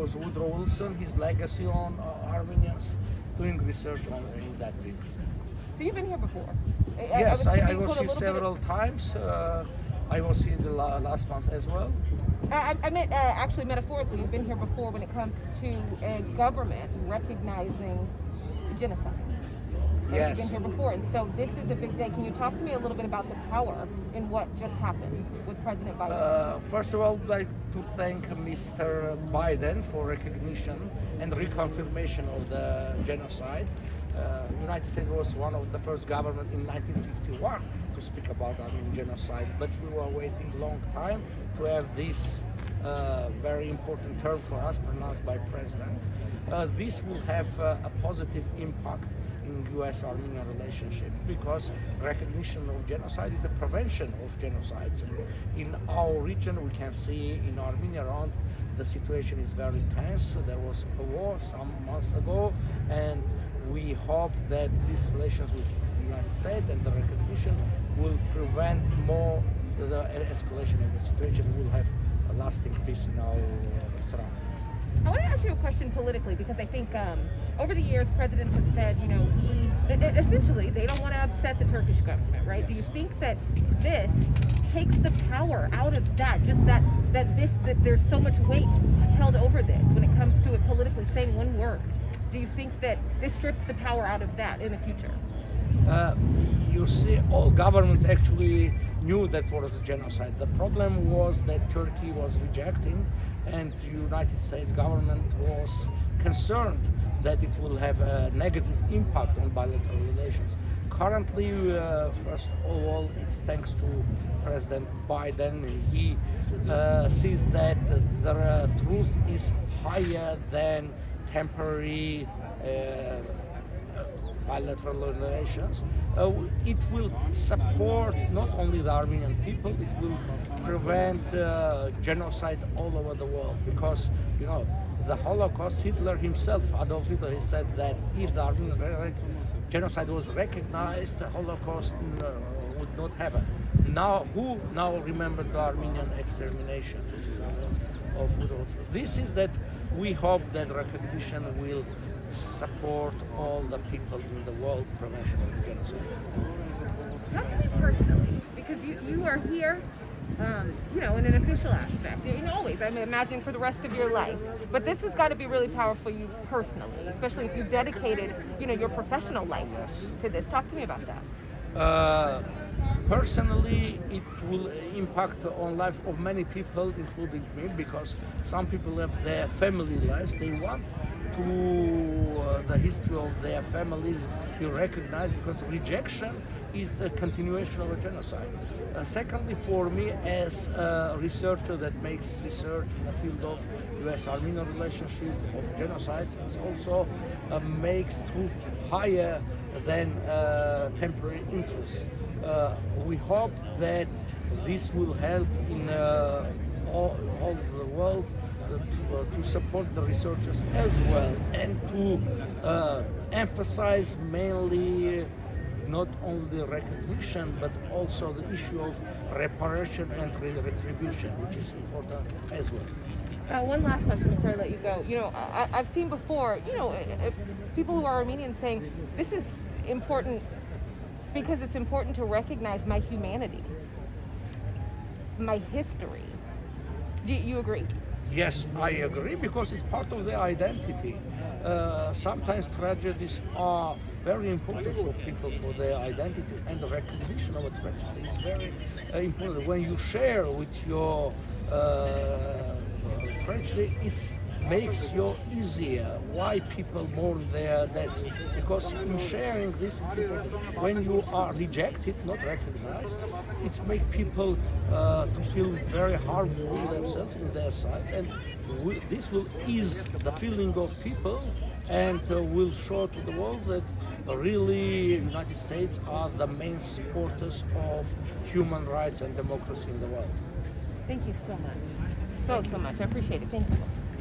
was Woodrow Wilson, his legacy on Armenians, doing research in that field. So you've been here before? Yes, I was here several times. I was here the last month as well. I meant actually metaphorically, you've been here before when it comes to a government recognizing genocide. Yes. You've been here before, and so this is a big day. Can you talk to me a little bit about the power in what just happened with President Biden? First of all, I'd like to thank Mr. Biden for recognition and reconfirmation of the genocide. United States was one of the first government in 1951 to speak about Armenian genocide, but we were waiting a long time to have this very important term for us pronounced by President. This will have a positive impact in U.S.-Armenian relationship because recognition of genocide is a prevention of genocides. And in our region, we can see in Armenia around the situation is very tense. There was a war some months ago, and we hope that these relations with the United States and the recognition will prevent more the escalation of the situation. We'll have a lasting peace in our surroundings. I want to ask you a question politically because I think over the years presidents have said, you know, essentially they don't want to upset the Turkish government, right? Yes. Do you think that this takes the power out of that, just that there's so much weight held over this when it comes to it politically, saying one word? Do you think that this strips the power out of that in the future? You see, all governments actually knew that was a genocide. The problem was that Turkey was rejecting, and the United States government was concerned that it will have a negative impact on bilateral relations. Currently, first of all, it's thanks to President Biden. He sees that the truth is higher than temporary bilateral relations. It will support not only the Armenian people, it will prevent genocide all over the world because, you know, the Holocaust, Hitler himself, Adolf Hitler, he said that if the Armenian genocide was recognized, the Holocaust would not happen. Now, who now remembers the Armenian extermination? This is of Woodrow. This is that we hope that recognition will support all the people in the world prevention of the genocide. Not to me personally, because you are here, you know, in an official aspect. You know, always, I mean, imagine for the rest of your life. But this has got to be really powerful for you personally, especially if you've dedicated, you know, your professional life to this. Talk to me about that. Personally, it will impact on life of many people, including me, because some people have their family lives. They want to the history of their families be recognized because rejection is a continuation of a genocide. Secondly, for me as a researcher that makes research in the field of U.S.-Armenian relationship of genocides, it also makes truth higher than temporary interests. We hope that this will help in all the world to support the researchers as well and to emphasize mainly not only recognition but also the issue of reparation and retribution, which is important as well. One last question before I let you go. You know, I've seen before, you know, people who are Armenian saying this is important because it's important to recognize my humanity, my history. Do you agree? Yes, I agree because it's part of their identity. Sometimes tragedies are very important for people for their identity, and the recognition of a tragedy is very important. When you share with your tragedy, it makes you easier why people mourn their deaths, because in sharing this, when you are rejected, not recognized, it makes people to feel very harmful themselves in their sides, and this will ease the feeling of people and will show to the world that really United States are the main supporters of human rights and democracy in the world. Thank you so much. So much. I appreciate it. Thank you.